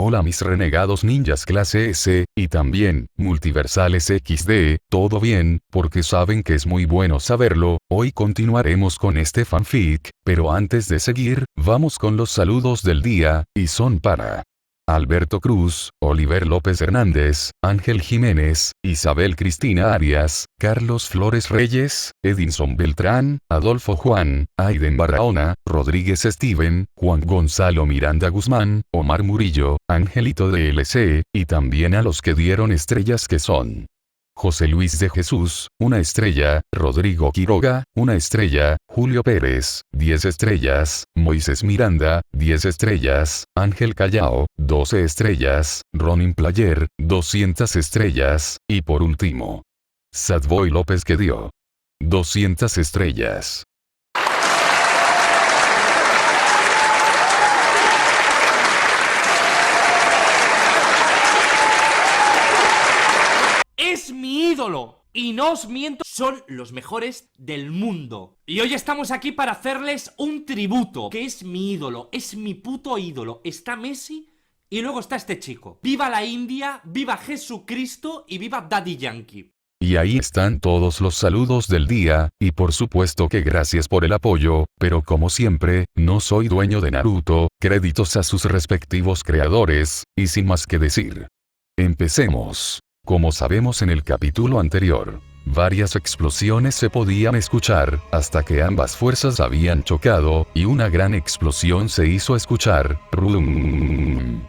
Hola mis renegados ninjas clase S, y también, multiversales XD, ¿todo bien? Porque saben que es muy bueno saberlo. Hoy continuaremos con este fanfic, pero antes de seguir, vamos con los saludos del día, y son para Alberto Cruz, Oliver López Hernández, Ángel Jiménez, Isabel Cristina Arias, Carlos Flores Reyes, Edinson Beltrán, Adolfo Juan, Aiden Barahona, Rodríguez Steven, Juan Gonzalo Miranda Guzmán, Omar Murillo, Angelito DLC, y también a los que dieron estrellas que son José Luis de Jesús, una estrella, Rodrigo Quiroga, una estrella, Julio Pérez, 10 estrellas, Moisés Miranda, 10 estrellas, Ángel Callao, 12 estrellas, Ronin Player, 200 estrellas, y por último, Sadboy López que dio 200 estrellas. Es mi ídolo. Y no os miento, son los mejores del mundo. Y hoy estamos aquí para hacerles un tributo, que es mi ídolo, es mi puto ídolo. Está Messi y luego está este chico. ¡Viva la India! ¡Viva Jesucristo! Y ¡viva Daddy Yankee! Y ahí están todos los saludos del día, y por supuesto que gracias por el apoyo, pero como siempre, no soy dueño de Naruto, créditos a sus respectivos creadores, y sin más que decir. Empecemos. Como sabemos en el capítulo anterior, varias explosiones se podían escuchar, hasta que ambas fuerzas habían chocado, y una gran explosión se hizo escuchar. Rum.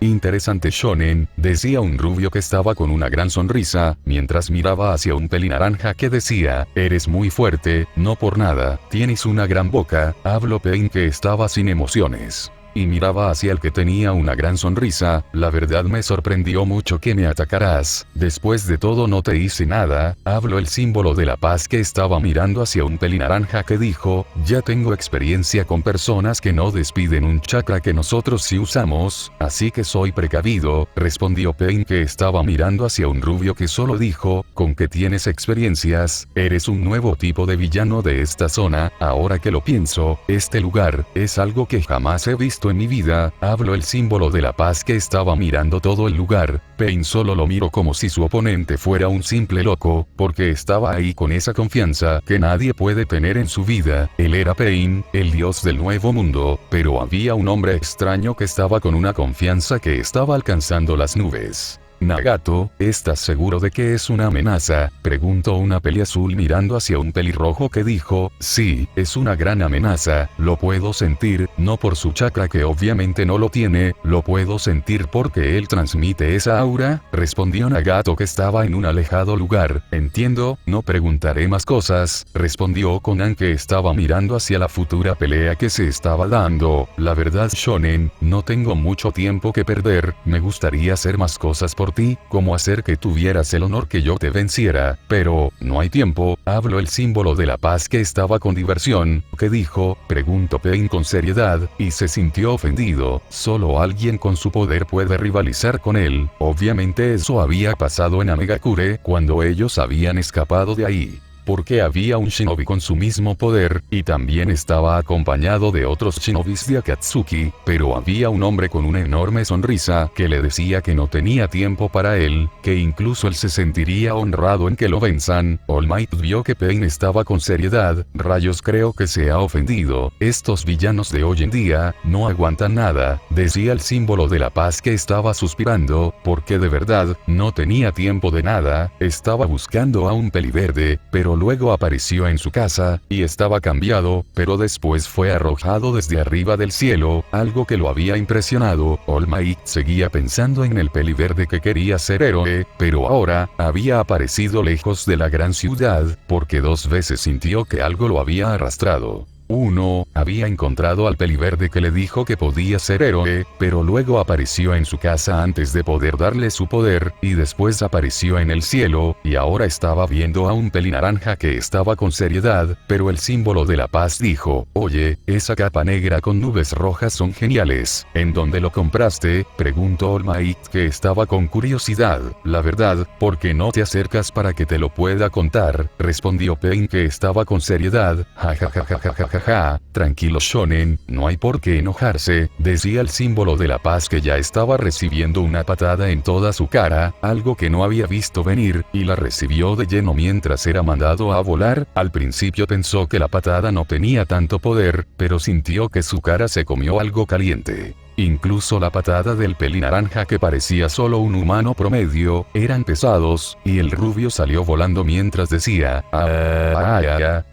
Interesante shonen, decía un rubio que estaba con una gran sonrisa, mientras miraba hacia un pelinaranja que decía, eres muy fuerte, no por nada, tienes una gran boca, habló Pain que estaba sin emociones. Y miraba hacia el que tenía una gran sonrisa, la verdad me sorprendió mucho que me atacarás, después de todo no te hice nada, habló el símbolo de la paz que estaba mirando hacia un pelinaranja que dijo, ya tengo experiencia con personas que no despiden un chakra que nosotros sí usamos, así que soy precavido, respondió Pain que estaba mirando hacia un rubio que solo dijo, con que tienes experiencias, eres un nuevo tipo de villano de esta zona, ahora que lo pienso, este lugar, es algo que jamás he visto en mi vida, habló el símbolo de la paz que estaba mirando todo el lugar, Pain solo lo miró como si su oponente fuera un simple loco, porque estaba ahí con esa confianza que nadie puede tener en su vida, él era Pain, el dios del nuevo mundo, pero había un hombre extraño que estaba con una confianza que estaba alcanzando las nubes. Nagato, ¿estás seguro de que es una amenaza?, preguntó una peli azul mirando hacia un pelirrojo que dijo, sí, es una gran amenaza, lo puedo sentir, no por su chakra que obviamente no lo tiene, lo puedo sentir porque él transmite esa aura, respondió Nagato que estaba en un alejado lugar, entiendo, no preguntaré más cosas, respondió Conan que estaba mirando hacia la futura pelea que se estaba dando, la verdad shonen, no tengo mucho tiempo que perder, me gustaría hacer más cosas por ti, como hacer que tuvieras el honor que yo te venciera, pero, no hay tiempo, habló el símbolo de la paz que estaba con diversión, ¿qué dijo?, preguntó Pain con seriedad, y se sintió ofendido, solo alguien con su poder puede rivalizar con él, obviamente eso había pasado en Amegakure cuando ellos habían escapado de ahí. Porque había un shinobi con su mismo poder, y también estaba acompañado de otros shinobis de Akatsuki, pero había un hombre con una enorme sonrisa que le decía que no tenía tiempo para él, que incluso él se sentiría honrado en que lo venzan. All Might vio que Pain estaba con seriedad, rayos creo que se ha ofendido, estos villanos de hoy en día, no aguantan nada, decía el símbolo de la paz que estaba suspirando, porque de verdad, no tenía tiempo de nada, estaba buscando a un peliverde, pero luego apareció en su casa, y estaba cambiado, pero después fue arrojado desde arriba del cielo, algo que lo había impresionado. All Might seguía pensando en el peliverde que quería ser héroe, pero ahora, había aparecido lejos de la gran ciudad, porque 2 veces sintió que algo lo había arrastrado. 1. Había encontrado al peliverde que le dijo que podía ser héroe, pero luego apareció en su casa antes de poder darle su poder, y después apareció en el cielo, y ahora estaba viendo a un pelinaranja que estaba con seriedad, pero el símbolo de la paz dijo, oye, esa capa negra con nubes rojas son geniales, ¿en dónde lo compraste?, preguntó All Might que estaba con curiosidad, la verdad, ¿por qué no te acercas para que te lo pueda contar?, respondió Pain que estaba con seriedad, jajajajajaja. Jajaja, tranquilo shonen, no hay por qué enojarse, decía el símbolo de la paz, que ya estaba recibiendo una patada en toda su cara, algo que no había visto venir, y la recibió de lleno mientras era mandado a volar. Al principio pensó que la patada no tenía tanto poder, pero sintió que su cara se comió algo caliente. Incluso la patada del pelinaranja, que parecía solo un humano promedio, eran pesados, y el rubio salió volando mientras decía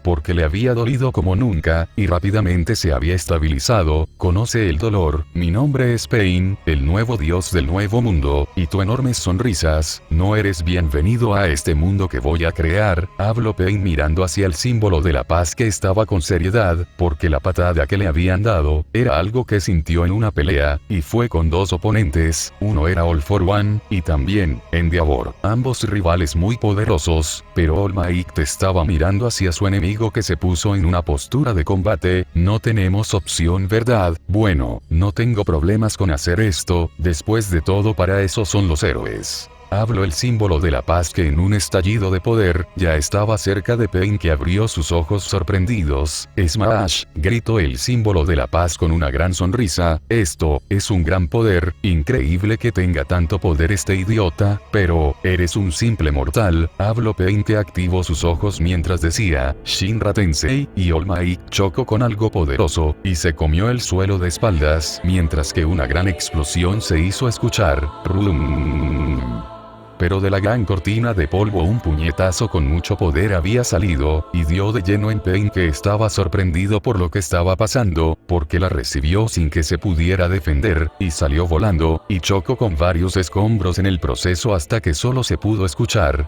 porque le había dolido como nunca, y rápidamente se había estabilizado. Conoce el dolor, mi nombre es Pain, el nuevo dios del nuevo mundo, y tu enormes sonrisas, no eres bienvenido a este mundo que voy a crear, habló Pain mirando hacia el símbolo de la paz, que estaba con seriedad, porque la patada que le habían dado, era algo que sintió en una pelea, y fue con dos oponentes, uno era All for One, y también, Endeavor, ambos rivales muy poderosos, pero All Might estaba mirando hacia su enemigo, que se puso en una postura de combate. No tenemos opción, ¿verdad? Bueno, no tengo problemas con hacer esto, después de todo para eso son los héroes. Habló el símbolo de la paz, que en un estallido de poder, ya estaba cerca de Pain, que abrió sus ojos sorprendidos. Smash, gritó el símbolo de la paz con una gran sonrisa, esto, es un gran poder, increíble que tenga tanto poder este idiota, pero, eres un simple mortal, habló Pain, que activó sus ojos mientras decía, Shinra Tensei, y All Might chocó con algo poderoso, y se comió el suelo de espaldas, mientras que una gran explosión se hizo escuchar. Pero de la gran cortina de polvo un puñetazo con mucho poder había salido, y dio de lleno en Pain, que estaba sorprendido por lo que estaba pasando, porque la recibió sin que se pudiera defender, y salió volando, y chocó con varios escombros en el proceso hasta que solo se pudo escuchar.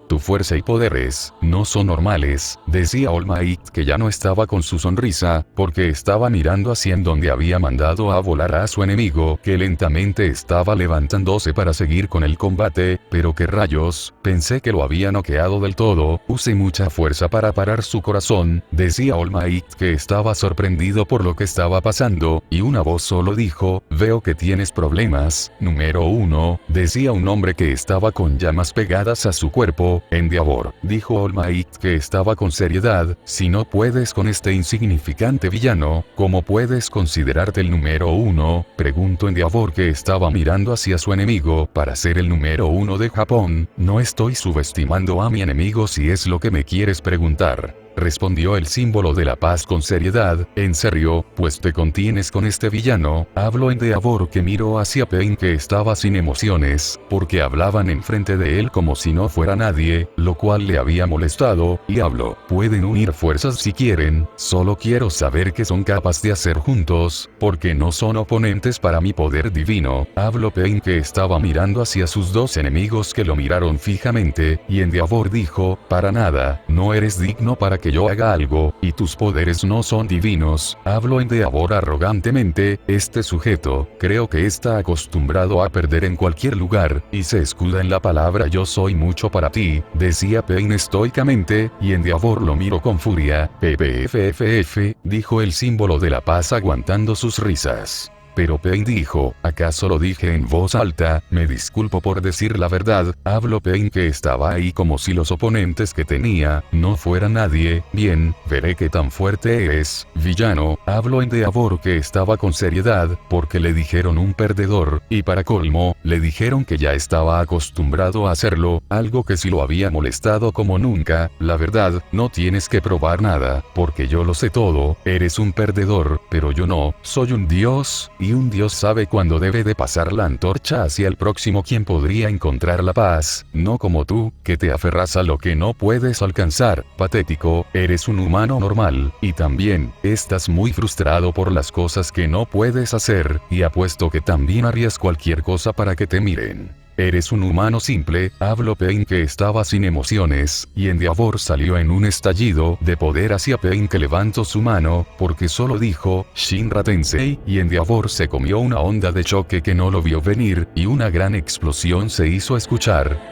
Tu fuerza y poderes no son normales, decía All Might, que ya no estaba con su sonrisa, porque estaba mirando hacia en donde había mandado a volar a su enemigo, que lentamente estaba levantándose para seguir con el combate. Pero qué rayos, pensé que lo había noqueado del todo, usé mucha fuerza para parar su corazón, decía All Might, que estaba sorprendido por lo que estaba pasando, y una voz solo dijo, veo que tienes problemas. Número 1, decía un hombre que estaba con llamas pegadas a su cuerpo. Endeavor, dijo All Might, que estaba con seriedad, si no puedes con este insignificante villano, ¿cómo puedes considerarte el número 1? Preguntó Endeavor, que estaba mirando hacia su enemigo. Para ser el número 1 de Japón, no estoy subestimando a mi enemigo, si es lo que me quieres preguntar. Respondió el símbolo de la paz con seriedad, ¿en serio? Pues te contienes con este villano. Habló Endeavor, que miró hacia Pain, que estaba sin emociones, porque hablaban enfrente de él como si no fuera nadie, lo cual le había molestado, y habló, pueden unir fuerzas si quieren, solo quiero saber qué son capaces de hacer juntos, porque no son oponentes para mi poder divino. Habló Pain, que estaba mirando hacia sus dos enemigos, que lo miraron fijamente, y Endeavor dijo, para nada, no eres digno para que yo haga algo, y tus poderes no son divinos. Habló Endeavor arrogantemente, este sujeto, creo que está acostumbrado a perder en cualquier lugar, y se escuda en la palabra yo soy mucho para ti, decía Pain estoicamente, y Endeavor lo miró con furia. PPFFF, dijo el símbolo de la paz aguantando sus risas. Pero Pain dijo, ¿acaso lo dije en voz alta? Me disculpo por decir la verdad. Habló Pain, que estaba ahí como si los oponentes que tenía no fuera nadie. Bien, veré qué tan fuerte eres, villano. Habló Endeavor, que estaba con seriedad, porque le dijeron un perdedor, y para colmo, le dijeron que ya estaba acostumbrado a hacerlo, algo que sí lo había molestado como nunca. La verdad, no tienes que probar nada, porque yo lo sé todo. Eres un perdedor, pero yo no, soy un dios, y un dios sabe cuándo debe de pasar la antorcha hacia el próximo, quien podría encontrar la paz, no como tú, que te aferras a lo que no puedes alcanzar. Patético, eres un humano normal, y también, estás muy frustrado por las cosas que no puedes hacer, y apuesto que también harías cualquier cosa para que te miren. Eres un humano simple, habló Pain, que estaba sin emociones, y Endeavor salió en un estallido de poder hacia Pain, que levantó su mano, porque solo dijo, Shinra Tensei, y Endeavor se comió una onda de choque que no lo vio venir, y una gran explosión se hizo escuchar.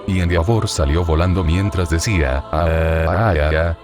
y Endeavor salió volando mientras decía,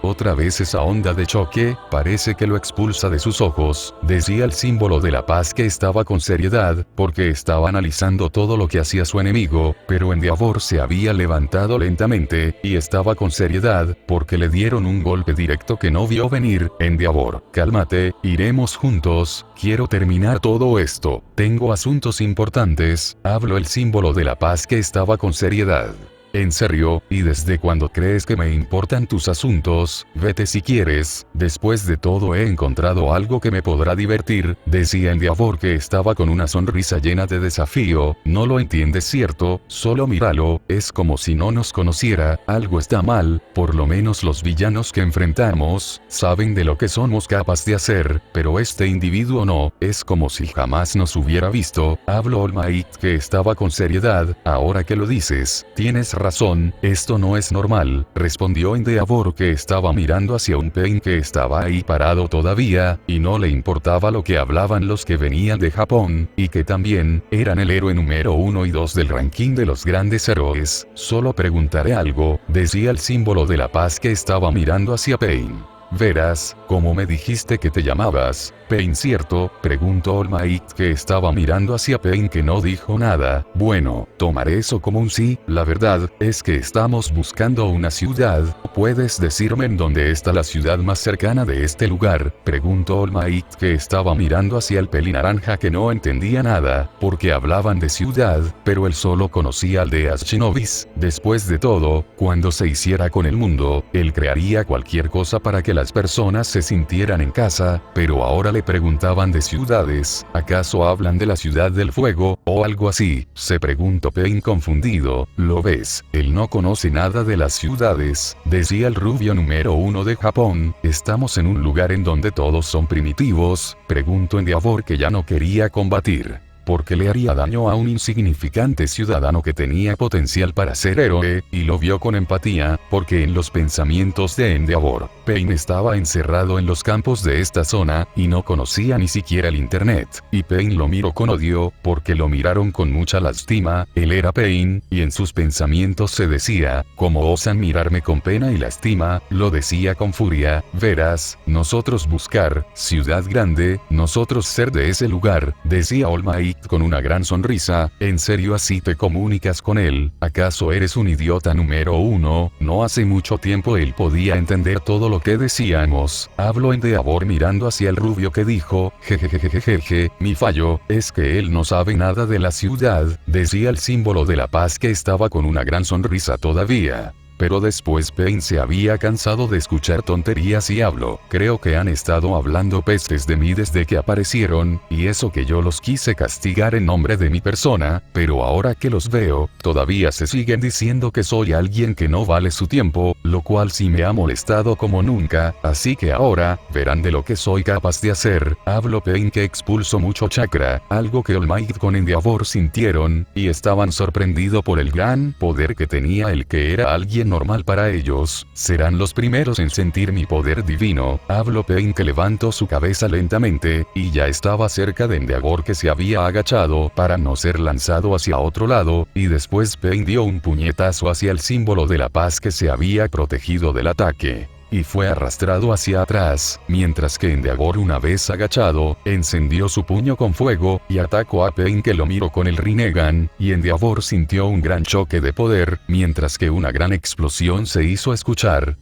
otra vez esa onda de choque, parece que lo expulsa de sus ojos, decía el símbolo de la paz que estaba con seriedad, porque estaba analizando todo lo que hacía su enemigo, pero Endeavor se había levantado lentamente, y estaba con seriedad, porque le dieron un golpe directo que no vio venir. Endeavor, cálmate, iremos juntos, quiero terminar todo esto, tengo asuntos importantes, habló el símbolo de la paz que estaba con seriedad. ¿En serio? ¿Y desde cuándo crees que me importan tus asuntos? Vete si quieres, después de todo he encontrado algo que me podrá divertir, decía Endeavor que estaba con una sonrisa llena de desafío. No lo entiendes, ¿cierto? Solo míralo, es como si no nos conociera, algo está mal, por lo menos los villanos que enfrentamos, saben de lo que somos capaces de hacer, pero este individuo no, es como si jamás nos hubiera visto, habló All Might que estaba con seriedad, ahora que lo dices, tienes razón, esto no es normal, respondió Endeavor que estaba mirando hacia un Pain que estaba ahí parado todavía, y no le importaba lo que hablaban los que venían de Japón, y que también, eran el héroe número 1 y 2 del ranking de los grandes héroes. Solo preguntaré algo, decía el símbolo de la paz que estaba mirando hacia Pain. Verás, ¿cómo me dijiste que te llamabas? Pain, ¿cierto? Preguntó All Might que estaba mirando hacia Pain que no dijo nada. Bueno, tomaré eso como un sí, la verdad, es que estamos buscando una ciudad, ¿puedes decirme en dónde está la ciudad más cercana de este lugar? Preguntó All Might que estaba mirando hacia el pelinaranja que no entendía nada, porque hablaban de ciudad, pero él solo conocía aldeas shinobis. Después de todo, cuando se hiciera con el mundo, él crearía cualquier cosa para que las personas se sintieran en casa, pero ahora le preguntaban de ciudades, ¿acaso hablan de la ciudad del fuego, o algo así? Se preguntó Pain confundido. ¿Lo ves? Él no conoce nada de las ciudades, decía el rubio número 1 de Japón, ¿estamos en un lugar en donde todos son primitivos? Preguntó Endeavor que ya no quería combatir. Porque le haría daño a un insignificante ciudadano que tenía potencial para ser héroe, y lo vio con empatía, porque en los pensamientos de Endeavor, Pain estaba encerrado en los campos de esta zona, y no conocía ni siquiera el internet, y Pain lo miró con odio, porque lo miraron con mucha lástima, él era Pain, y en sus pensamientos se decía, ¿cómo osan mirarme con pena y lástima? Lo decía con furia, verás, nosotros buscar, ciudad grande, nosotros ser de ese lugar, decía All Might con una gran sonrisa, ¿en serio así te comunicas con él? ¿Acaso eres un idiota número 1? No hace mucho tiempo él podía entender todo lo que decíamos, habló Endeavor mirando hacia el rubio que dijo, jejejejejeje, mi fallo, es que él no sabe nada de la ciudad, decía el símbolo de la paz que estaba con una gran sonrisa todavía. Pero después Pain se había cansado de escuchar tonterías y habló. Creo que han estado hablando pestes de mí desde que aparecieron, y eso que yo los quise castigar en nombre de mi persona, pero ahora que los veo, todavía se siguen diciendo que soy alguien que no vale su tiempo, lo cual sí me ha molestado como nunca, así que ahora, verán de lo que soy capaz de hacer. Habló Pain que expulsó mucho chakra, algo que All Might con Endeavor sintieron, y estaban sorprendidos por el gran poder que tenía el que era alguien normal para ellos, serán los primeros en sentir mi poder divino. Habló Pain que levantó su cabeza lentamente, y ya estaba cerca de Endeavor que se había agachado para no ser lanzado hacia otro lado, y después Pain dio un puñetazo hacia el símbolo de la paz que se había protegido del ataque. Y fue arrastrado hacia atrás, mientras que Endeavor una vez agachado, encendió su puño con fuego, y atacó a Pain que lo miró con el Rinnegan, y Endeavor sintió un gran choque de poder, mientras que una gran explosión se hizo escuchar.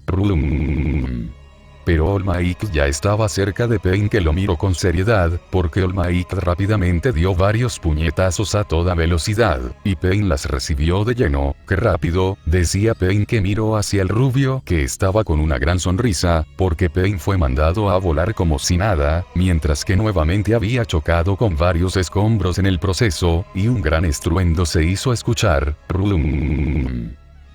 Pero All Might ya estaba cerca de Pain que lo miró con seriedad, porque All Might rápidamente dio varios puñetazos a toda velocidad, y Pain las recibió de lleno. ¡Qué rápido!, decía Pain que miró hacia el rubio que estaba con una gran sonrisa, porque Pain fue mandado a volar como si nada, mientras que nuevamente había chocado con varios escombros en el proceso, y un gran estruendo se hizo escuchar.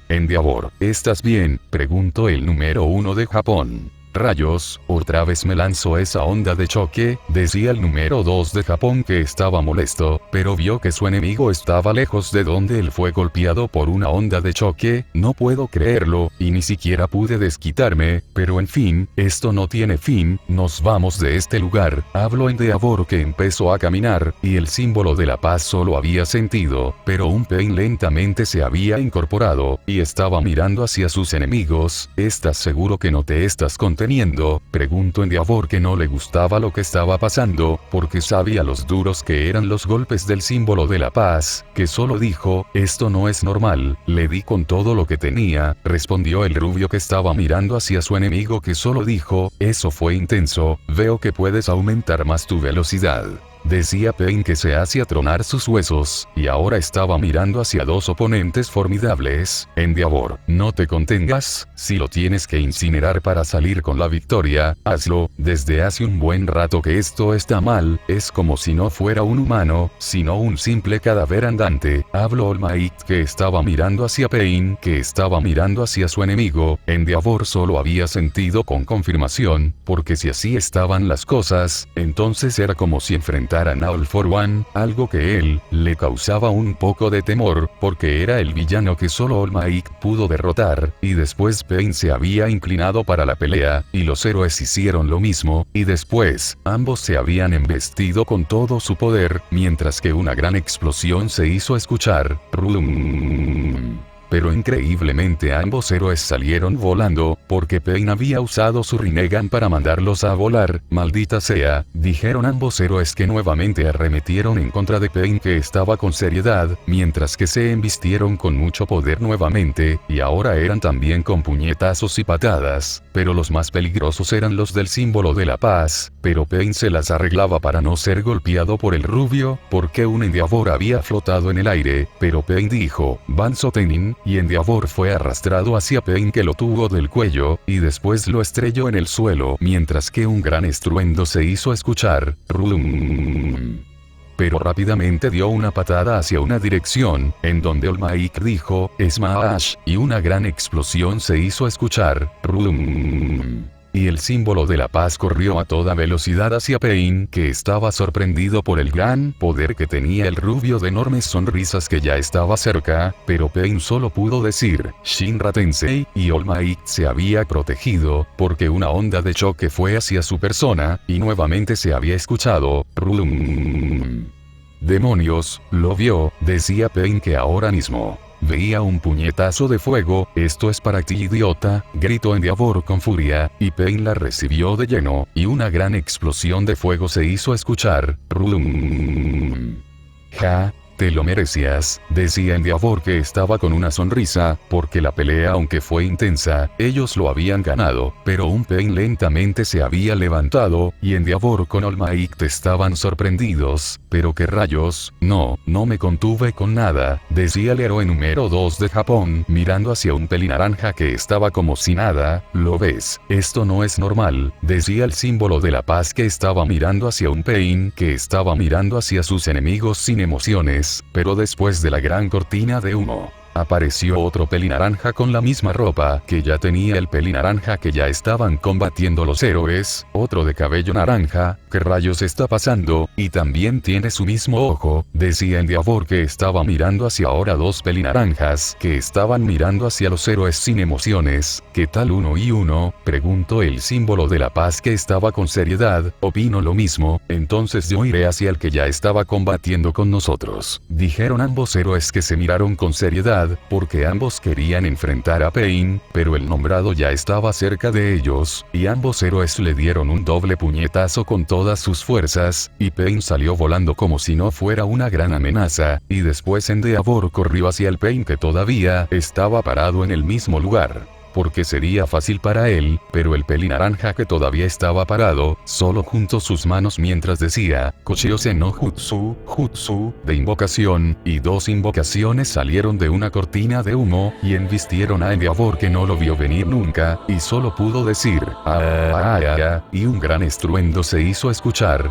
Endeavor, ¿estás bien?, preguntó el número 1 de Japón. Rayos, otra vez me lanzó esa onda de choque, decía el número 2 de Japón, que estaba molesto, pero vio que su enemigo estaba lejos de donde él fue golpeado por una onda de choque. No puedo creerlo, y ni siquiera pude desquitarme, pero en fin, esto no tiene fin, nos vamos de este lugar. Habló Endeavor, que empezó a caminar, y el símbolo de la paz solo había sentido, pero un Pain lentamente se había incorporado, y estaba mirando hacia sus enemigos. ¿Estás seguro que no te estás conteniendo? Preguntó Endeavor, que no le gustaba lo que estaba pasando, porque sabía los duros que eran los golpes del símbolo de la paz, que solo dijo, esto no es normal, le di con todo lo que tenía, respondió el rubio, que estaba mirando hacia su enemigo, que solo dijo, eso fue intenso, veo que puedes aumentar más tu velocidad. Decía Pain, que se hacía tronar sus huesos, y ahora estaba mirando hacia dos oponentes formidables. Endeavor, no te contengas, si lo tienes que incinerar para salir con la victoria, hazlo. Desde hace un buen rato que esto está mal, es como si no fuera un humano, sino un simple cadáver andante. Habló All Might, que estaba mirando hacia Pain, que estaba mirando hacia su enemigo. Endeavor solo había sentido con confirmación, porque si así estaban las cosas, entonces era como si enfrentaran a All for One, algo que él le causaba un poco de temor, porque era el villano que solo All Might pudo derrotar, y después Pain se había inclinado para la pelea, y los héroes hicieron lo mismo, y después, ambos se habían embestido con todo su poder, mientras que una gran explosión se hizo escuchar. Pero increíblemente ambos héroes salieron volando, porque Pain había usado su Rinnegan para mandarlos a volar. Maldita sea, dijeron ambos héroes, que nuevamente arremetieron en contra de Pain, que estaba con seriedad, mientras que se embistieron con mucho poder nuevamente, y ahora eran también con puñetazos y patadas, pero los más peligrosos eran los del símbolo de la paz. Pero Pain se las arreglaba para no ser golpeado por el rubio, porque un Endeavor había flotado en el aire, pero Pain dijo, Van Sotenin, y Endeavor fue arrastrado hacia Pain, que lo tuvo del cuello, y después lo estrelló en el suelo, mientras que un gran estruendo se hizo escuchar. Pero rápidamente dio una patada hacia una dirección, en donde All Might dijo, Smash, y una gran explosión se hizo escuchar. Y el símbolo de la paz corrió a toda velocidad hacia Pain, que estaba sorprendido por el gran poder que tenía el rubio de enormes sonrisas, que ya estaba cerca, pero Pain solo pudo decir, Shinra Tensei, y All Might se había protegido, porque una onda de choque fue hacia su persona, y nuevamente se había escuchado, Demonios, lo vio, decía Pain, que ahora mismo veía un puñetazo de fuego. Esto es para ti, idiota, gritó Endeavor con furia, y Pain la recibió de lleno, y una gran explosión de fuego se hizo escuchar. Ja, te lo merecías, decía Endeavor, que estaba con una sonrisa, porque la pelea, aunque fue intensa, ellos lo habían ganado, pero un Pain lentamente se había levantado, y Endeavor con All Might estaban sorprendidos. Pero qué rayos, no me contuve con nada, decía el héroe número 2 de Japón, mirando hacia un pelinaranja que estaba como si nada. ¿Lo ves? Esto no es normal, decía el símbolo de la paz, que estaba mirando hacia un Pain, que estaba mirando hacia sus enemigos sin emociones. Pero después de la gran cortina de humo, apareció otro pelinaranja con la misma ropa que ya tenía el pelinaranja que ya estaban combatiendo los héroes, otro de cabello naranja. ¿Qué rayos está pasando? Y también tiene su mismo ojo, decía Endeavor, que estaba mirando hacia ahora dos pelinaranjas que estaban mirando hacia los héroes sin emociones. ¿Qué tal uno y uno? Preguntó el símbolo de la paz, que estaba con seriedad. Opino lo mismo, entonces yo iré hacia el que ya estaba combatiendo con nosotros, dijeron ambos héroes, que se miraron con seriedad, porque ambos querían enfrentar a Pain, pero el nombrado ya estaba cerca de ellos, y ambos héroes le dieron un doble puñetazo con todas sus fuerzas, y Pain salió volando como si no fuera una gran amenaza, y después Endeavor corrió hacia el Pain, que todavía estaba parado en el mismo lugar, porque sería fácil para él, pero el pelinaranja, que todavía estaba parado, solo juntó sus manos mientras decía, Kochiose no Jutsu, Jutsu, de invocación, y dos invocaciones salieron de una cortina de humo, y embistieron a Endeavor, que no lo vio venir nunca, y solo pudo decir, y un gran estruendo se hizo escuchar.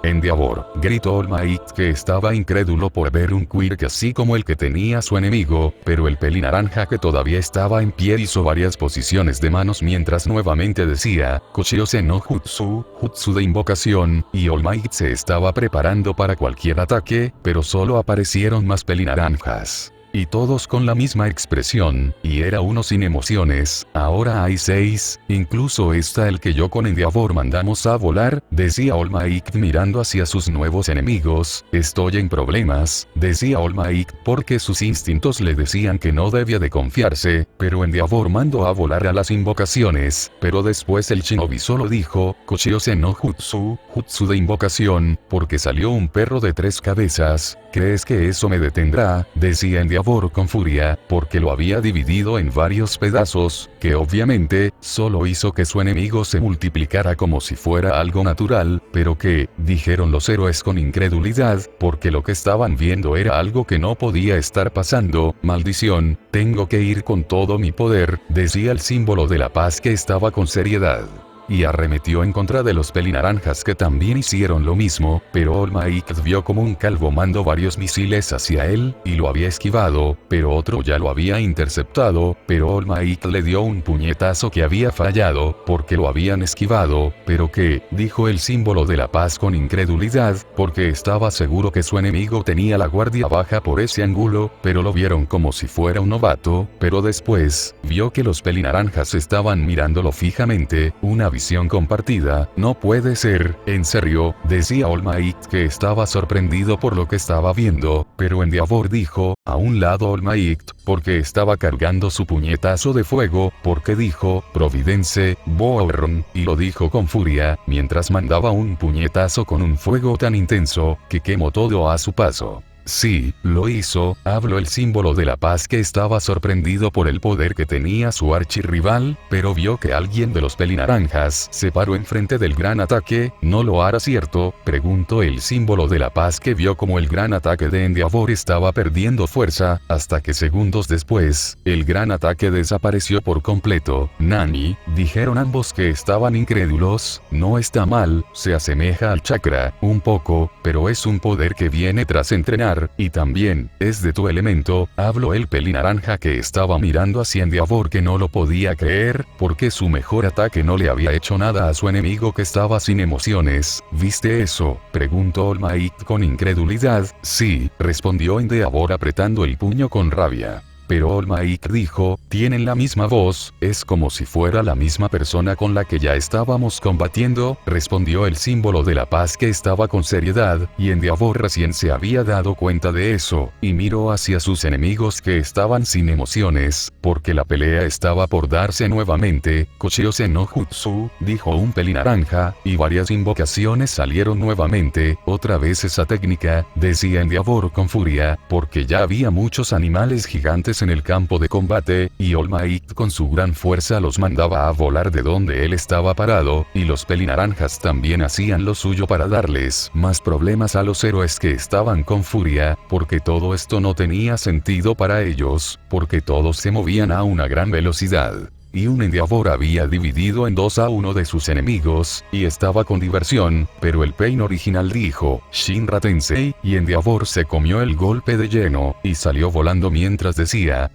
Endeavor, gritó All Might, que estaba incrédulo por ver un quirk así como el que tenía su enemigo, pero el pelinaranja, que todavía estaba en pie, hizo varias posiciones de manos mientras nuevamente decía, Kochiose no Jutsu, Jutsu de invocación, y All Might se estaba preparando para cualquier ataque, pero solo aparecieron más pelinaranjas. Y todos con la misma expresión, y era uno sin emociones. Ahora hay 6, incluso está el que yo con Endeavor mandamos a volar, decía All Might mirando hacia sus nuevos enemigos. Estoy en problemas, decía All Might, porque sus instintos le decían que no debía de confiarse, pero Endeavor mandó a volar a las invocaciones, pero después el shinobi solo dijo, Kochiose no Jutsu, Jutsu de invocación, porque salió un perro de 3 cabezas. ¿Crees que eso me detendrá?, decía Endeavor con furia, porque lo había dividido en varios pedazos, que obviamente, solo hizo que su enemigo se multiplicara como si fuera algo natural, pero que, dijeron los héroes con incredulidad, porque lo que estaban viendo era algo que no podía estar pasando. Maldición, tengo que ir con todo mi poder, decía el símbolo de la paz, que estaba con seriedad. Y arremetió en contra de los pelinaranjas, que también hicieron lo mismo, pero All Might vio como un calvo mandó varios misiles hacia él, y lo había esquivado, pero otro ya lo había interceptado, pero All Might le dio un puñetazo que había fallado, porque lo habían esquivado, pero que, dijo el símbolo de la paz con incredulidad, porque estaba seguro que su enemigo tenía la guardia baja por ese ángulo, pero lo vieron como si fuera un novato, pero después, vio que los pelinaranjas estaban mirándolo fijamente, una visión compartida. No puede ser, en serio, decía All Might, que estaba sorprendido por lo que estaba viendo, pero Endeavor dijo, a un lado All Might, porque estaba cargando su puñetazo de fuego, porque dijo, Providence, Bourne, y lo dijo con furia, mientras mandaba un puñetazo con un fuego tan intenso, que quemó todo a su paso. Sí, lo hizo, habló el símbolo de la paz, que estaba sorprendido por el poder que tenía su archirrival, pero vio que alguien de los pelinaranjas se paró enfrente del gran ataque. ¿No lo hará cierto?, preguntó el símbolo de la paz, que vio como el gran ataque de Endeavor estaba perdiendo fuerza, hasta que segundos después, el gran ataque desapareció por completo. Nani, dijeron ambos, que estaban incrédulos. No está mal, se asemeja al chakra, un poco, pero es un poder que viene tras entrenar, y también, es de tu elemento, habló el pelinaranja, que estaba mirando hacia Endeavor, que no lo podía creer, porque su mejor ataque no le había hecho nada a su enemigo, que estaba sin emociones. ¿Viste eso?, preguntó All Might con incredulidad. Sí, respondió Endeavor apretando el puño con rabia. Pero All Might dijo, tienen la misma voz, es como si fuera la misma persona con la que ya estábamos combatiendo, respondió el símbolo de la paz, que estaba con seriedad, y Endeavor recién se había dado cuenta de eso, y miró hacia sus enemigos, que estaban sin emociones, porque la pelea estaba por darse nuevamente. Kochiose no Jutsu, dijo un pelinaranja, y varias invocaciones salieron nuevamente. Otra vez esa técnica, decía Endeavor con furia, porque ya había muchos animales gigantes en el campo de combate, y All Might con su gran fuerza los mandaba a volar de donde él estaba parado, y los pelinaranjas también hacían lo suyo para darles más problemas a los héroes, que estaban con furia, porque todo esto no tenía sentido para ellos, porque todos se movían a una gran velocidad. Y un Endeavor había dividido en 2 a uno de sus enemigos, y estaba con diversión, pero el Pain original dijo, Shinra Tensei, y Endeavor se comió el golpe de lleno, y salió volando mientras decía,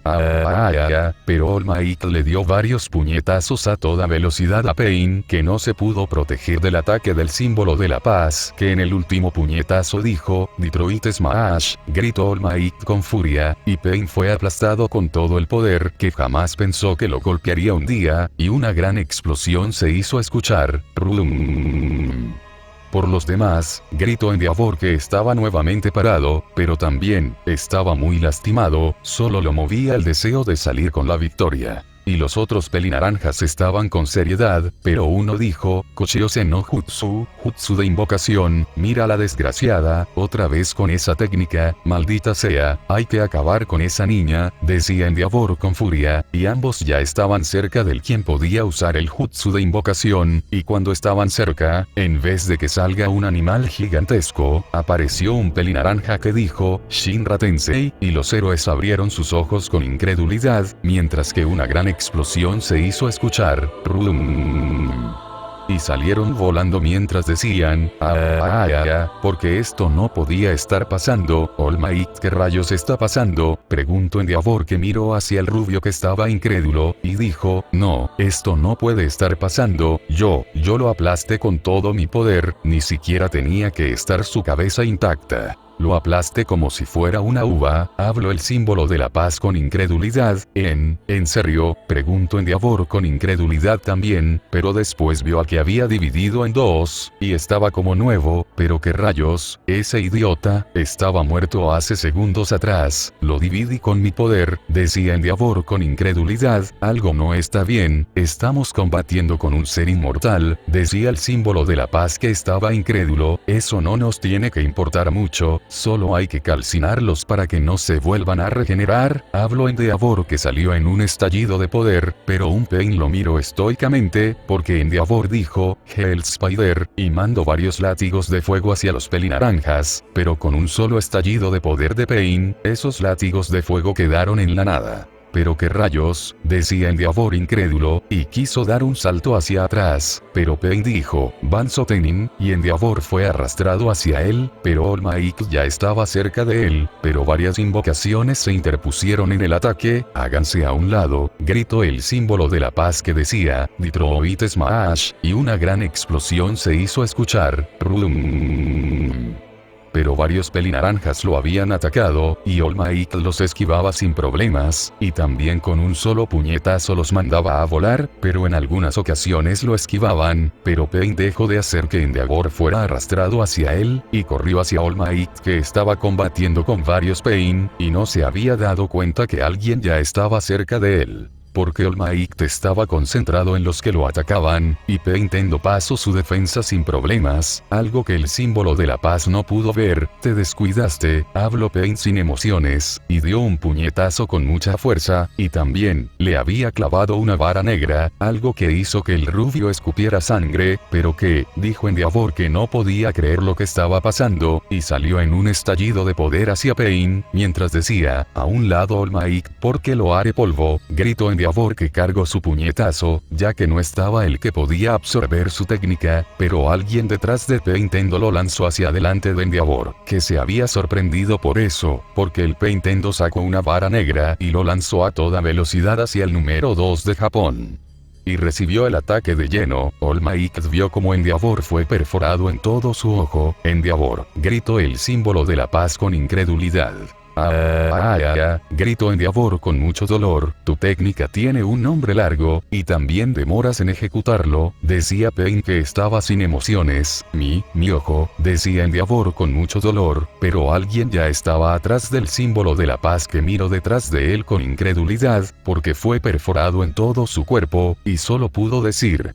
pero All Might le dio varios puñetazos a toda velocidad a Pain, que no se pudo proteger del ataque del símbolo de la paz, que en el último puñetazo dijo, Detroit Smash, gritó All Might con furia, y Pain fue aplastado con todo el poder, que jamás pensó que lo golpearía un día, y una gran explosión se hizo escuchar. Por los demás, gritó Endeavor, que estaba nuevamente parado, pero también, estaba muy lastimado, solo lo movía el deseo de salir con la victoria. Y los otros pelinaranjas estaban con seriedad, pero uno dijo, Kochiose no Jutsu, Jutsu de invocación, mira la desgraciada, otra vez con esa técnica, maldita sea, hay que acabar con esa niña, decía Endeavor con furia, y ambos ya estaban cerca del quien podía usar el Jutsu de invocación, y cuando estaban cerca, en vez de que salga un animal gigantesco, apareció un pelinaranja que dijo, Shinra Tensei, y los héroes abrieron sus ojos con incredulidad, mientras que una gran explosión se hizo escuchar. y salieron volando mientras decían, porque esto no podía estar pasando. All Might, ¿qué rayos está pasando? Preguntó Endeavor, que miró hacia el rubio que estaba incrédulo, y dijo, no, esto no puede estar pasando, yo lo aplasté con todo mi poder, ni siquiera tenía que estar su cabeza intacta. Lo aplasté como si fuera una uva. Habló el símbolo de la paz con incredulidad. ¿En serio? Preguntó Endeavor con incredulidad también, pero después vio a que había dividido en dos, y estaba como nuevo. ¿Pero qué rayos? Ese idiota estaba muerto hace segundos atrás. Lo dividí con mi poder, decía Endeavor con incredulidad. Algo no está bien, estamos combatiendo con un ser inmortal, decía el símbolo de la paz, que estaba incrédulo. Eso no nos tiene que importar mucho. Solo hay que calcinarlos para que no se vuelvan a regenerar. Habló Endeavor, que salió en un estallido de poder, pero un Pain lo miró estoicamente, porque Endeavor dijo, Hell Spider, y mandó varios látigos de fuego hacia los pelinaranjas, pero con un solo estallido de poder de Pain, esos látigos de fuego quedaron en la nada. ¿Pero qué rayos? Decía Endeavor incrédulo, y quiso dar un salto hacia atrás, pero Pain dijo, Van Sotenin, y Endeavor fue arrastrado hacia él, pero All Might ya estaba cerca de él, pero varias invocaciones se interpusieron en el ataque. Háganse a un lado, gritó el símbolo de la paz, que decía, Detroit Smash, y una gran explosión se hizo escuchar. Pero varios pelinaranjas lo habían atacado, y All Might los esquivaba sin problemas, y también con un solo puñetazo los mandaba a volar, pero en algunas ocasiones lo esquivaban, pero Pain dejó de hacer que Endeavor fuera arrastrado hacia él, y corrió hacia All Might, que estaba combatiendo con varios Pain, y no se había dado cuenta que alguien ya estaba cerca de él. Porque All Might estaba concentrado en los que lo atacaban, y Pain dando paso su defensa sin problemas, algo que el símbolo de la paz no pudo ver. Te descuidaste, habló Pain sin emociones, y dio un puñetazo con mucha fuerza, y también, le había clavado una vara negra, algo que hizo que el rubio escupiera sangre, pero que, dijo Endeavor, que no podía creer lo que estaba pasando, y salió en un estallido de poder hacia Pain, mientras decía, a un lado All Might, porque lo haré polvo, gritó Endeavor, que cargó su puñetazo, ya que no estaba el que podía absorber su técnica, pero alguien detrás de Pain lo lanzó hacia adelante de Endeavor, que se había sorprendido por eso, porque el Pain sacó una vara negra y lo lanzó a toda velocidad hacia el número 2 de Japón. Y recibió el ataque de lleno. All Might vio como Endeavor fue perforado en todo su ojo. Endeavor, gritó el símbolo de la paz con incredulidad. Gritó Endeavor con mucho dolor, tu técnica tiene un nombre largo, y también demoras en ejecutarlo, decía Pain, que estaba sin emociones. Mi ojo, decía Endeavor con mucho dolor, pero alguien ya estaba atrás del símbolo de la paz, que miró detrás de él con incredulidad, porque fue perforado en todo su cuerpo, y solo pudo decir,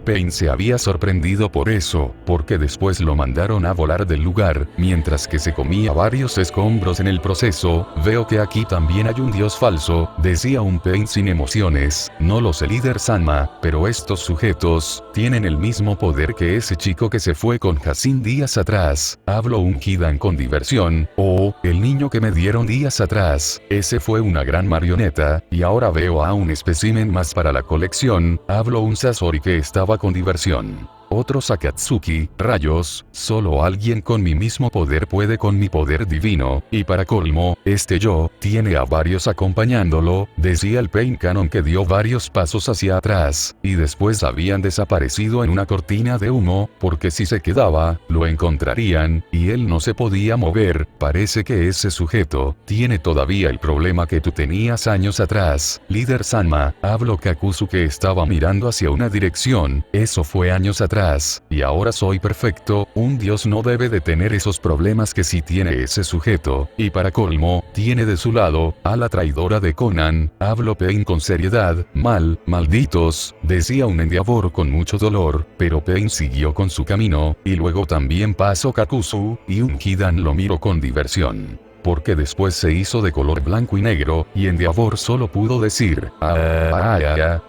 Pain se había sorprendido por eso, porque después lo mandaron a volar del lugar, mientras que se comía varios escombros en el proceso. Veo que aquí también hay un dios falso, decía un Pain sin emociones. No lo sé, líder Sanma, pero estos sujetos tienen el mismo poder que ese chico que se fue con Jacin días atrás. Habló un Hidan con diversión. Oh, el niño que me dieron días atrás, ese fue una gran marioneta, y ahora veo a un espécimen más para la colección. Habló un Sasori, que estaba con diversión. Otro Sakatsuki, rayos, solo alguien con mi mismo poder puede con mi poder divino, y para colmo, este yo, tiene a varios acompañándolo, decía el Pain Canon, que dio varios pasos hacia atrás, y después habían desaparecido en una cortina de humo, porque si se quedaba, lo encontrarían, y él no se podía mover. Parece que ese sujeto tiene todavía el problema que tú tenías años atrás, líder Sanma, habló Kakuzu, que estaba mirando hacia una dirección. Eso fue años atrás. Y ahora soy perfecto. Un dios no debe de tener esos problemas que sí tiene ese sujeto, y para colmo, tiene de su lado a la traidora de Conan. Habló Pain con seriedad. Malditos, decía un Endeavor con mucho dolor, pero Pain siguió con su camino, y luego también pasó Kakuzu, y un Hidan lo miró con diversión. porque después se hizo de color blanco y negro, y Endeavor solo pudo decir,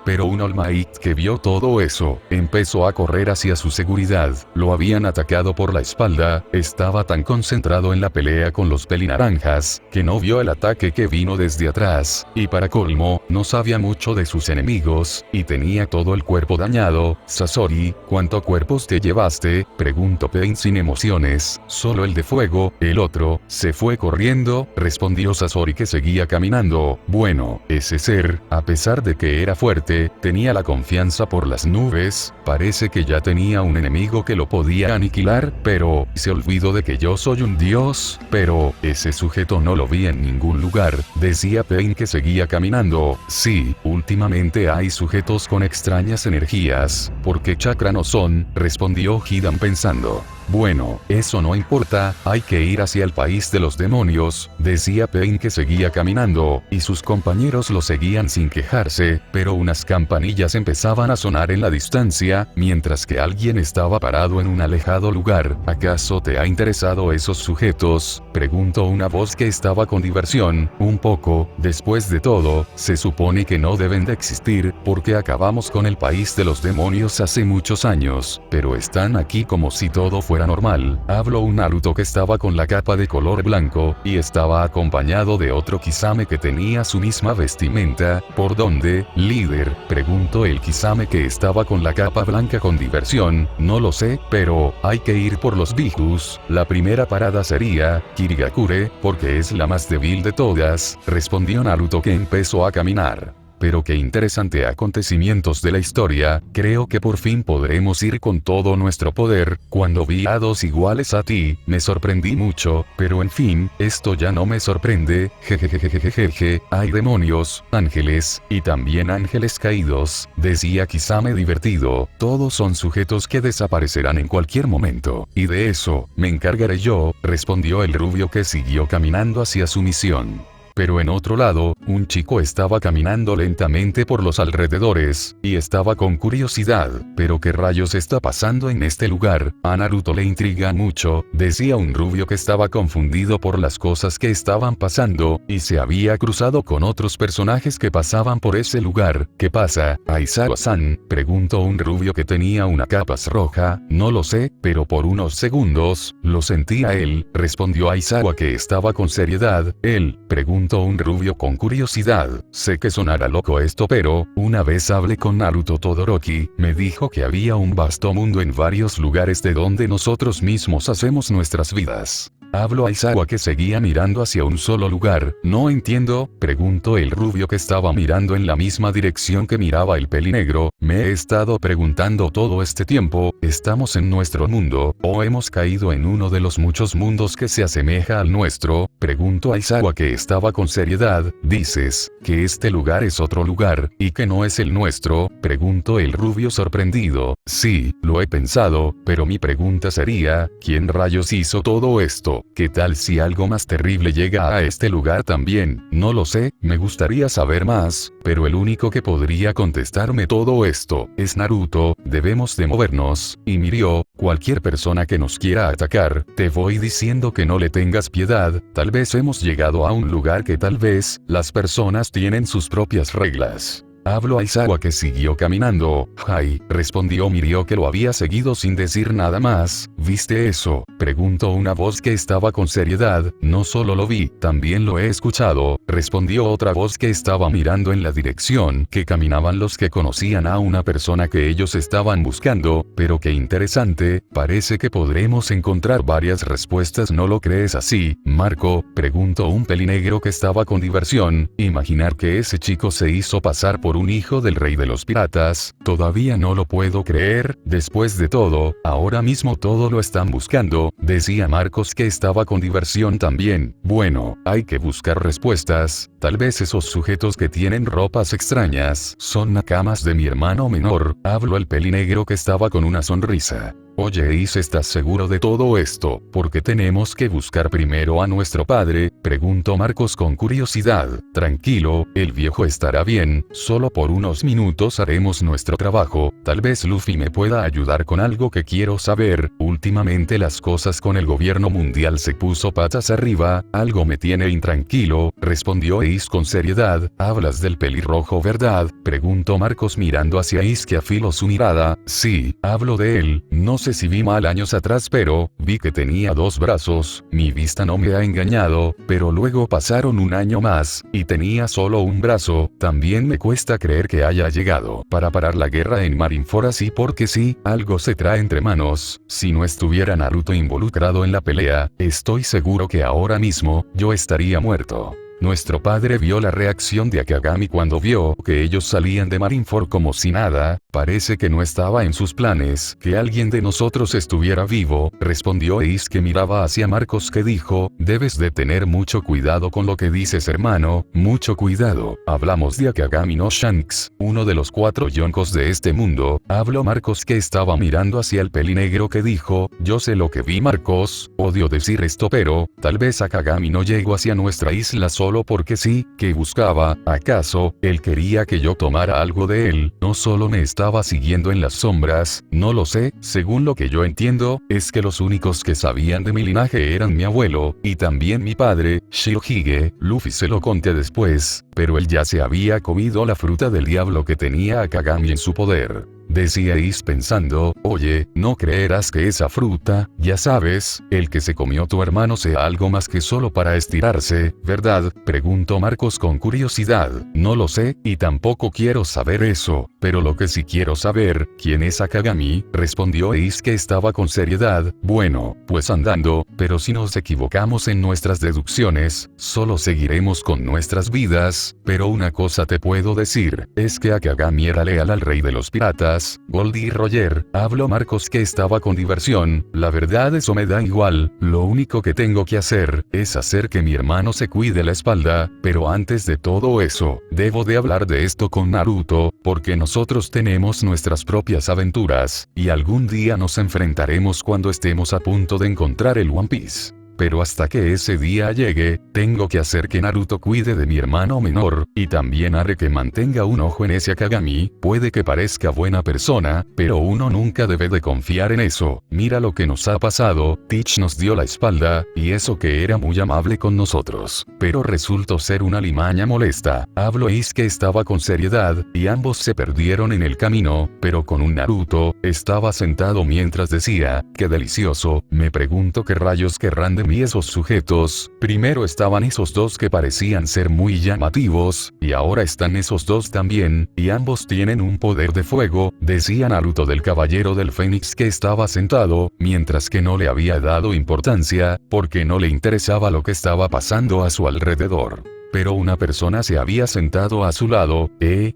pero un All Might que vio todo eso, empezó a correr hacia su seguridad, lo habían atacado por la espalda, estaba tan concentrado en la pelea con los pelinaranjas, que no vio el ataque que vino desde atrás, y para colmo, no sabía mucho de sus enemigos, y tenía todo el cuerpo dañado. Sasori, ¿cuántos cuerpos te llevaste?, preguntó Pain sin emociones. Solo el de fuego. El otro se fue corriendo, respondió Sasori, que seguía caminando. Bueno, ese ser, a pesar de que era fuerte, tenía la confianza por las nubes, parece que ya tenía un enemigo que lo podía aniquilar, pero se olvidó de que yo soy un dios. Pero ese sujeto no lo vi en ningún lugar, decía Pain, que seguía caminando. Sí, últimamente hay sujetos con extrañas energías, porque chakra no son, respondió Hidan pensando. Bueno, eso no importa, hay que ir hacia el país de los demonios, decía Pain, que seguía caminando, y sus compañeros lo seguían sin quejarse, pero unas campanillas empezaban a sonar en la distancia, mientras que alguien estaba parado en un alejado lugar. ¿Acaso te ha interesado esos sujetos?, preguntó una voz que estaba con diversión. Un poco, después de todo, se supone que no deben de existir, porque acabamos con el país de los demonios hace muchos años, pero están aquí como si todo fuera normal. Habló un Naruto que estaba con la capa de color blanco, y estaba acompañado de otro Kisame que tenía su misma vestimenta. ¿Por dónde, líder?, preguntó el Kisame que estaba con la capa blanca con diversión. No lo sé, pero hay que ir por los Bijus. La primera parada sería Kirigakure, porque es la más débil de todas, respondió Naruto, que empezó a caminar. Pero qué interesante acontecimientos de la historia, creo que por fin podremos ir con todo nuestro poder. Cuando vi a dos iguales a ti, me sorprendí mucho, pero en fin, esto ya no me sorprende, jejejejejeje, hay demonios, ángeles, y también ángeles caídos, decía Kisame divertido, todos son sujetos que desaparecerán en cualquier momento, y de eso, me encargaré yo, respondió el rubio, que siguió caminando hacia su misión. Pero en otro lado, un chico estaba caminando lentamente por los alrededores, y estaba con curiosidad. ¿Pero qué rayos está pasando en este lugar? A Naruto le intriga mucho, decía un rubio que estaba confundido por las cosas que estaban pasando, y se había cruzado con otros personajes que pasaban por ese lugar. ¿Qué pasa, Aizawa-san?, preguntó un rubio que tenía una capa roja. No lo sé, pero por unos segundos, lo sentí a él, respondió Aizawa, que estaba con seriedad. Él, preguntó un rubio con curiosidad. Sé que sonará loco esto, pero una vez hablé con Naruto Todoroki, me dijo que había un vasto mundo en varios lugares de donde nosotros mismos hacemos nuestras vidas. Habló Aizawa, que seguía mirando hacia un solo lugar. ¿No entiendo?, preguntó el rubio que estaba mirando en la misma dirección que miraba el pelinegro. Me he estado preguntando todo este tiempo, ¿estamos en nuestro mundo, o hemos caído en uno de los muchos mundos que se asemeja al nuestro?, preguntó Aizawa, que estaba con seriedad. ¿Dices que este lugar es otro lugar, y que no es el nuestro?, preguntó el rubio sorprendido. Sí, lo he pensado, pero mi pregunta sería, ¿quién rayos hizo todo esto? ¿Qué tal si algo más terrible llega a este lugar también? No lo sé, me gustaría saber más, pero el único que podría contestarme todo esto es Naruto. Debemos de movernos, y Mirio, cualquier persona que nos quiera atacar, te voy diciendo que no le tengas piedad. Tal vez hemos llegado a un lugar que tal vez las personas tienen sus propias reglas. Habló Aizawa, que siguió caminando. Hai, respondió Mirio, que lo había seguido sin decir nada más. ¿Viste eso?, preguntó una voz que estaba con seriedad. No solo lo vi, también lo he escuchado, respondió otra voz que estaba mirando en la dirección que caminaban los que conocían a una persona que ellos estaban buscando. Pero qué interesante, parece que podremos encontrar varias respuestas. ¿No lo crees así, Marco?, preguntó un pelinegro que estaba con diversión. Imaginar que ese chico se hizo pasar por un hijo del rey de los piratas, todavía no lo puedo creer. Después de todo, ahora mismo todo lo están buscando, decía Marcos, que estaba con diversión también. Bueno, hay que buscar respuestas. Tal vez esos sujetos que tienen ropas extrañas son nakamas de mi hermano menor, habló el pelinegro que estaba con una sonrisa. Oye Ace, ¿estás seguro de todo esto? ¿Porque tenemos que buscar primero a nuestro padre? Preguntó Marcos con curiosidad. Tranquilo, el viejo estará bien, solo por unos minutos haremos nuestro trabajo, tal vez Luffy me pueda ayudar con algo que quiero saber. Últimamente las cosas con el gobierno mundial se puso patas arriba, algo me tiene intranquilo, respondió Ace con seriedad. ¿Hablas del pelirrojo, verdad? Preguntó Marcos mirando hacia Ace que afiló su mirada. Sí, hablo de él, no sé si vi mal años atrás, pero vi que tenía 2 brazos, mi vista no me ha engañado, pero luego pasaron un año más, y tenía solo un brazo. También me cuesta creer que haya llegado para parar la guerra en Marineford así porque sí, algo se trae entre manos. Si no estuviera Naruto involucrado en la pelea, estoy seguro que ahora mismo, yo estaría muerto. Nuestro padre vio la reacción de Akagami cuando vio que ellos salían de Marineford como si nada, parece que no estaba en sus planes que alguien de nosotros estuviera vivo, respondió Ace que miraba hacia Marcos que dijo, debes de tener mucho cuidado con lo que dices hermano, mucho cuidado, hablamos de Akagami no Shanks, uno de los 4 yonkos de este mundo, habló Marcos que estaba mirando hacia el pelinegro que dijo, yo sé lo que vi Marcos, odio decir esto pero, tal vez Akagami no llegó hacia nuestra isla solo porque sí, que buscaba, ¿acaso, él quería que yo tomara algo de él? No solo me estaba siguiendo en las sombras, no lo sé, según lo que yo entiendo, es que los únicos que sabían de mi linaje eran mi abuelo, y también mi padre, Shirohige, Luffy se lo conté después, pero él ya se había comido la fruta del diablo que tenía Akagami en su poder. Decía Ace pensando, oye, ¿no creerás que esa fruta, ya sabes, el que se comió tu hermano sea algo más que solo para estirarse, verdad? Preguntó Marcos con curiosidad. No lo sé, y tampoco quiero saber eso, pero lo que sí quiero saber, ¿quién es Akagami? Respondió Ace que estaba con seriedad. Bueno, pues andando, pero si nos equivocamos en nuestras deducciones, solo seguiremos con nuestras vidas, pero una cosa te puedo decir, es que Akagami era leal al rey de los piratas, Goldie Roger, habló Marcos que estaba con diversión, la verdad eso me da igual, lo único que tengo que hacer, es hacer que mi hermano se cuide la espalda, pero antes de todo eso, debo de hablar de esto con Naruto, porque nosotros tenemos nuestras propias aventuras, y algún día nos enfrentaremos cuando estemos a punto de encontrar el One Piece. Pero hasta que ese día llegue, tengo que hacer que Naruto cuide de mi hermano menor, y también haré que mantenga un ojo en ese Akagami, puede que parezca buena persona, pero uno nunca debe de confiar en eso. Mira lo que nos ha pasado, Teach nos dio la espalda, y eso que era muy amable con nosotros, pero resultó ser una limaña molesta. Hablo Ace que estaba con seriedad, y ambos se perdieron en el camino, pero con un Naruto, estaba sentado mientras decía, qué delicioso, me pregunto qué rayos querrán de mí esos sujetos, primero estaban esos 2 que parecían ser muy llamativos, y ahora están esos 2 también, y ambos tienen un poder de fuego, decía Naruto del Caballero del Fénix que estaba sentado, mientras que no le había dado importancia, porque no le interesaba lo que estaba pasando a su alrededor. Pero una persona se había sentado a su lado,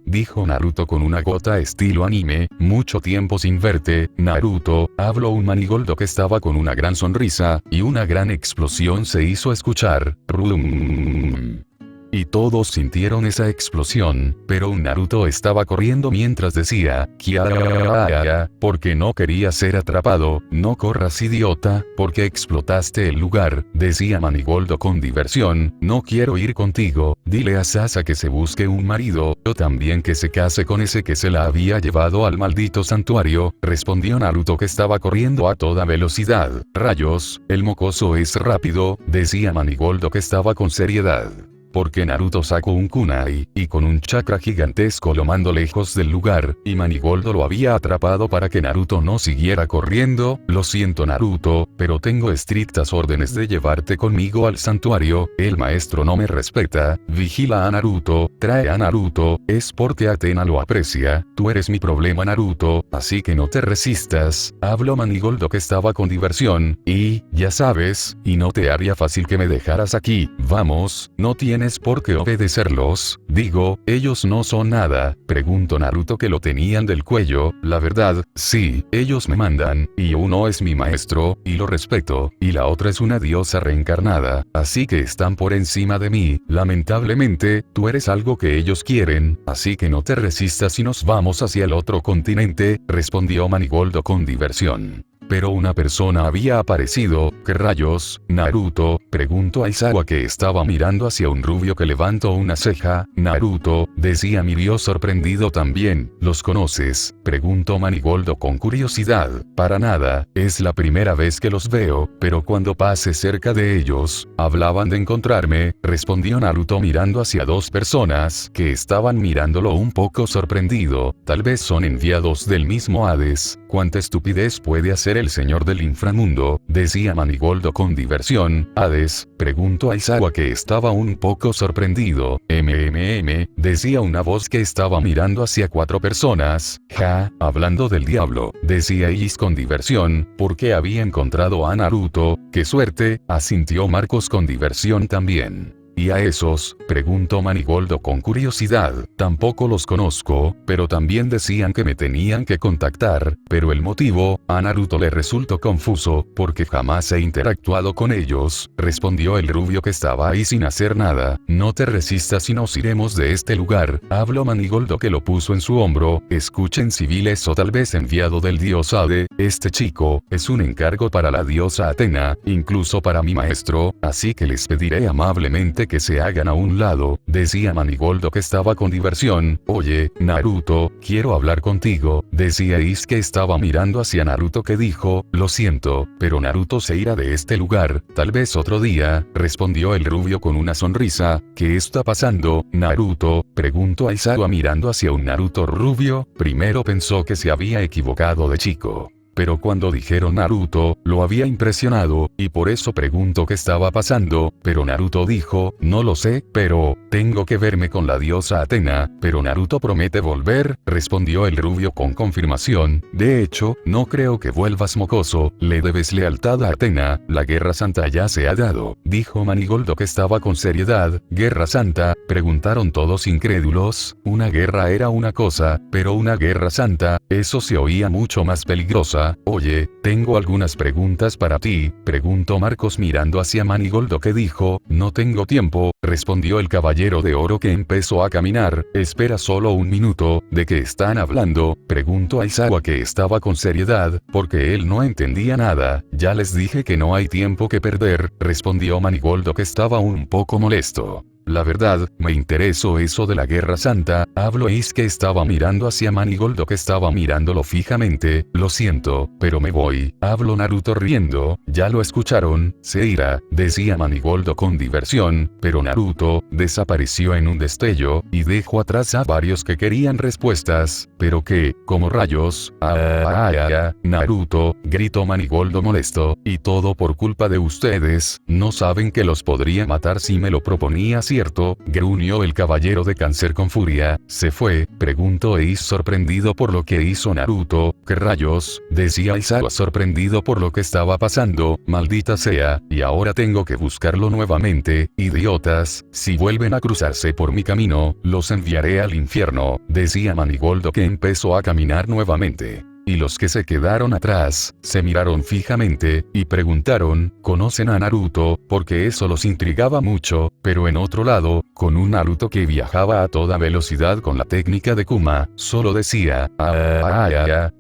dijo Naruto con una gota estilo anime, mucho tiempo sin verte, Naruto, habló un Manigoldo que estaba con una gran sonrisa, y una gran explosión se hizo escuchar, rum. Y todos sintieron esa explosión, pero un Naruto estaba corriendo mientras decía, Kiara, porque no quería ser atrapado, no corras idiota, porque explotaste el lugar, decía Manigoldo con diversión, no quiero ir contigo, dile a Sasa que se busque un marido, yo también que se case con ese que se la había llevado al maldito santuario, respondió Naruto que estaba corriendo a toda velocidad, rayos, el mocoso es rápido, decía Manigoldo que estaba con seriedad. Porque Naruto sacó un kunai, y con un chakra gigantesco lo mandó lejos del lugar, y Manigoldo lo había atrapado para que Naruto no siguiera corriendo. Lo siento Naruto, pero tengo estrictas órdenes de llevarte conmigo al santuario, el maestro no me respeta, vigila a Naruto, trae a Naruto, es porque Atena lo aprecia, tú eres mi problema Naruto, así que no te resistas, habló Manigoldo que estaba con diversión, y, ya sabes, y no te haría fácil que me dejaras aquí, vamos, no tienes tienes por qué obedecerlos, digo, ellos no son nada, preguntó Naruto que lo tenían del cuello, la verdad, sí, ellos me mandan, y uno es mi maestro, y lo respeto, y la otra es una diosa reencarnada, así que están por encima de mí, lamentablemente, tú eres algo que ellos quieren, así que no te resistas y nos vamos hacia el otro continente, respondió Manigoldo con diversión. Pero una persona había aparecido. ¿Qué rayos, Naruto? Preguntó Aizawa que estaba mirando hacia un rubio que levantó una ceja. Naruto, decía Mirio sorprendido también. ¿Los conoces? Preguntó Manigoldo con curiosidad. Para nada, es la primera vez que los veo, pero cuando pase cerca de ellos, hablaban de encontrarme, respondió Naruto mirando hacia dos personas que estaban mirándolo un poco sorprendido. Tal vez son enviados del mismo Hades. ¿Cuánta estupidez puede hacer el señor del inframundo? Decía Manigoldo con diversión. ¿Hades? Preguntó Aizawa que estaba un poco sorprendido. Decía una voz que estaba mirando hacia cuatro personas. Ja, hablando del diablo, decía Is con diversión, porque había encontrado a Naruto. ¡Qué suerte! Asintió Marcos con diversión también. ¿Y a esos? Preguntó Manigoldo con curiosidad. Tampoco los conozco, pero también decían que me tenían que contactar, pero el motivo, a Naruto le resultó confuso, porque jamás he interactuado con ellos, respondió el rubio que estaba ahí sin hacer nada. No te resistas y nos iremos de este lugar, habló Manigoldo que lo puso en su hombro. Escuchen civiles o tal vez enviado del dios Hades, este chico, es un encargo para la diosa Atena, incluso para mi maestro, así que les pediré amablemente que se hagan a un lado, decía Manigoldo que estaba con diversión. Oye, Naruto, quiero hablar contigo, decía Is que estaba mirando hacia Naruto que dijo, lo siento, pero Naruto se irá de este lugar, tal vez otro día, respondió el rubio con una sonrisa. ¿Qué está pasando, Naruto? Preguntó Aizawa mirando hacia un Naruto rubio. Primero pensó que se había equivocado de chico. Pero cuando dijeron Naruto, lo había impresionado, y por eso preguntó qué estaba pasando, pero Naruto dijo, no lo sé, pero, tengo que verme con la diosa Atena, pero Naruto promete volver, respondió el rubio con confirmación. De hecho, no creo que vuelvas mocoso, le debes lealtad a Atena, la guerra santa ya se ha dado, dijo Manigoldo que estaba con seriedad. ¿Guerra santa? Preguntaron todos incrédulos. Una guerra era una cosa, pero una guerra santa, eso se oía mucho más peligrosa. Oye, tengo algunas preguntas para ti, preguntó Marcos mirando hacia Manigoldo que dijo, no tengo tiempo, respondió el caballero de oro que empezó a caminar. Espera solo un minuto, ¿de qué están hablando? Preguntó Aizawa que estaba con seriedad, porque él no entendía nada. Ya les dije que no hay tiempo que perder, respondió Manigoldo que estaba un poco molesto. La verdad, me interesó eso de la Guerra Santa, habló Is que estaba mirando hacia Manigoldo que estaba mirándolo fijamente. Lo siento, pero me voy, habló Naruto riendo. Ya lo escucharon, se irá, decía Manigoldo con diversión, pero Naruto desapareció en un destello, y dejó atrás a varios que querían respuestas. ¿Pero qué? ¿Cómo rayos? Naruto, gritó Manigoldo molesto, y todo por culpa de ustedes, no saben que los podría matar si me lo proponía así. Gruñó el caballero de cáncer con furia. ¿Se fue? Preguntó Is sorprendido por lo que hizo Naruto. ¿Qué rayos? Decía Aizawa sorprendido por lo que estaba pasando. Maldita sea, y ahora tengo que buscarlo nuevamente. Idiotas, si vuelven a cruzarse por mi camino, los enviaré al infierno, decía Manigoldo que empezó a caminar nuevamente. Y los que se quedaron atrás, se miraron fijamente, y preguntaron, ¿conocen a Naruto? Porque eso los intrigaba mucho, pero en otro lado, con un Naruto que viajaba a toda velocidad con la técnica de Kuma, solo decía,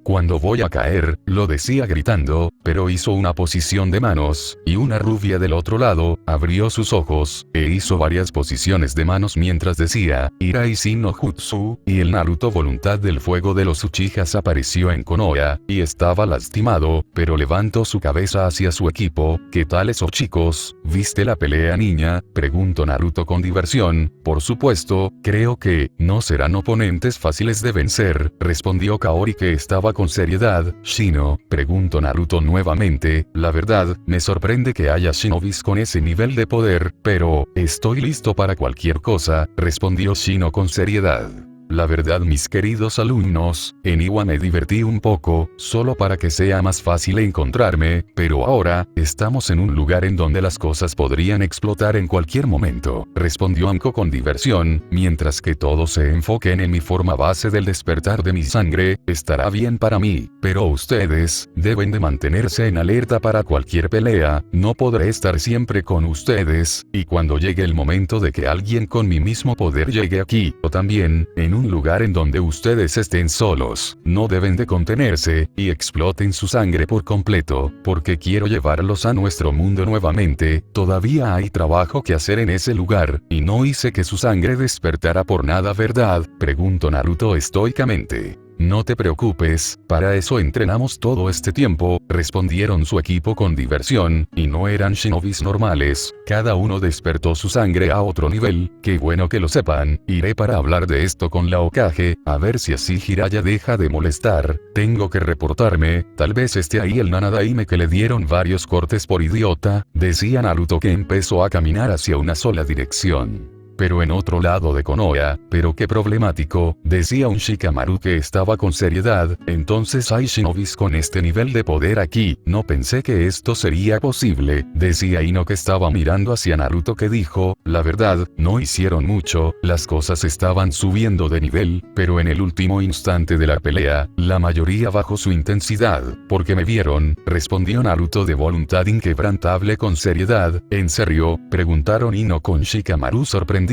cuando voy a caer, lo decía gritando, pero hizo una posición de manos, y una rubia del otro lado, abrió sus ojos, e hizo varias posiciones de manos mientras decía, Iraisi no Jutsu, y el Naruto voluntad del fuego de los Uchihas apareció en Konoha, y estaba lastimado, pero levantó su cabeza hacia su equipo. ¿Qué tal eso chicos? ¿Viste la pelea niña? Preguntó Naruto con diversión. Por supuesto, creo que, no serán oponentes fáciles de vencer, respondió Kaori que estaba con seriedad. Shino, preguntó Naruto nuevamente, la verdad, me sorprende que haya shinobis con ese nivel de poder, pero, estoy listo para cualquier cosa, respondió Shino con seriedad. La verdad, mis queridos alumnos, en Iwa me divertí un poco, solo para que sea más fácil encontrarme, pero ahora, estamos en un lugar en donde las cosas podrían explotar en cualquier momento, respondió Anko con diversión, mientras que todos se enfoquen en mi forma base del despertar de mi sangre, estará bien para mí, pero ustedes, deben de mantenerse en alerta para cualquier pelea, no podré estar siempre con ustedes, y cuando llegue el momento de que alguien con mi mismo poder llegue aquí, o también, en un lugar en donde ustedes estén solos, no deben de contenerse, y exploten su sangre por completo, porque quiero llevarlos a nuestro mundo nuevamente, todavía hay trabajo que hacer en ese lugar, y no hice que su sangre despertara por nada, ¿verdad? Preguntó Naruto estoicamente. No te preocupes, para eso entrenamos todo este tiempo, respondieron su equipo con diversión, y no eran shinobis normales, cada uno despertó su sangre a otro nivel, qué bueno que lo sepan, iré para hablar de esto con la Hokage, a ver si así Jiraiya deja de molestar, tengo que reportarme, tal vez esté ahí el Nanadaime que le dieron varios cortes por idiota, decía Naruto que empezó a caminar hacia una sola dirección. Pero en otro lado de Konoha, pero qué problemático, decía un Shikamaru que estaba con seriedad, entonces hay shinobis con este nivel de poder aquí, no pensé que esto sería posible, decía Ino que estaba mirando hacia Naruto que dijo, la verdad, no hicieron mucho, las cosas estaban subiendo de nivel, pero en el último instante de la pelea, la mayoría bajó su intensidad, porque me vieron, respondió Naruto de voluntad inquebrantable con seriedad, ¿en serio? Preguntaron Ino con Shikamaru sorprendido.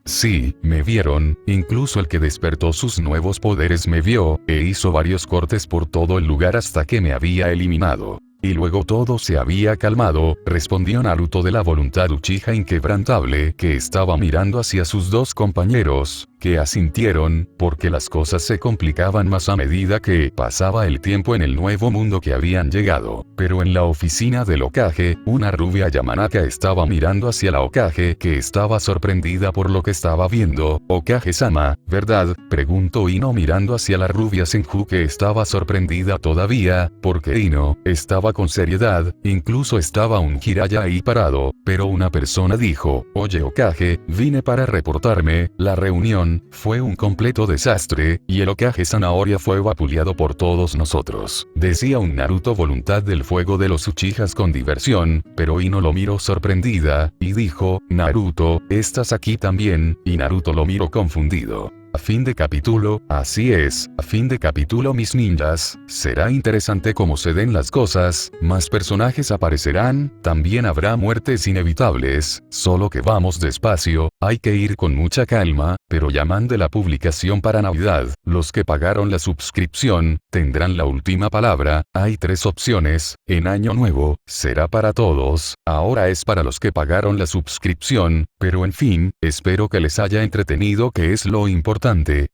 Sí, me vieron, incluso el que despertó sus nuevos poderes me vio, e hizo varios cortes por todo el lugar hasta que me había eliminado. Y luego todo se había calmado, respondió Naruto de la voluntad Uchiha inquebrantable, que estaba mirando hacia sus dos compañeros, que asintieron, porque las cosas se complicaban más a medida que pasaba el tiempo en el nuevo mundo que habían llegado. Pero en la oficina del Hokage, una rubia Yamanaka estaba mirando hacia la Hokage que estaba sorprendida por lo que estaba viendo. Hokage-sama, ¿verdad? Preguntó Ino mirando hacia la rubia Senju que estaba sorprendida todavía, porque Ino estaba con seriedad, incluso estaba un Jiraiya ahí parado, pero una persona dijo, oye Hokage, vine para reportarme, la reunión fue un completo desastre, y el Hokage Zanahoria fue vapuleado por todos nosotros, decía un Naruto voluntad del fuego de los Uchihas con diversión, pero Ino lo miró sorprendida, y dijo, Naruto, ¿estás aquí también? Y Naruto lo miró confundido. A fin de capítulo, así es, a fin de capítulo mis ninjas, será interesante cómo se den las cosas, más personajes aparecerán, también habrá muertes inevitables, solo que vamos despacio, hay que ir con mucha calma, pero llaman de la publicación para Navidad, los que pagaron la suscripción, tendrán la última palabra, hay 3 opciones, en Año Nuevo, será para todos, ahora es para los que pagaron la suscripción, pero en fin, espero que les haya entretenido que es lo importante,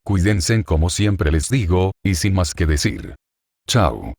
cuídense como siempre les digo, y sin más que decir. Chao.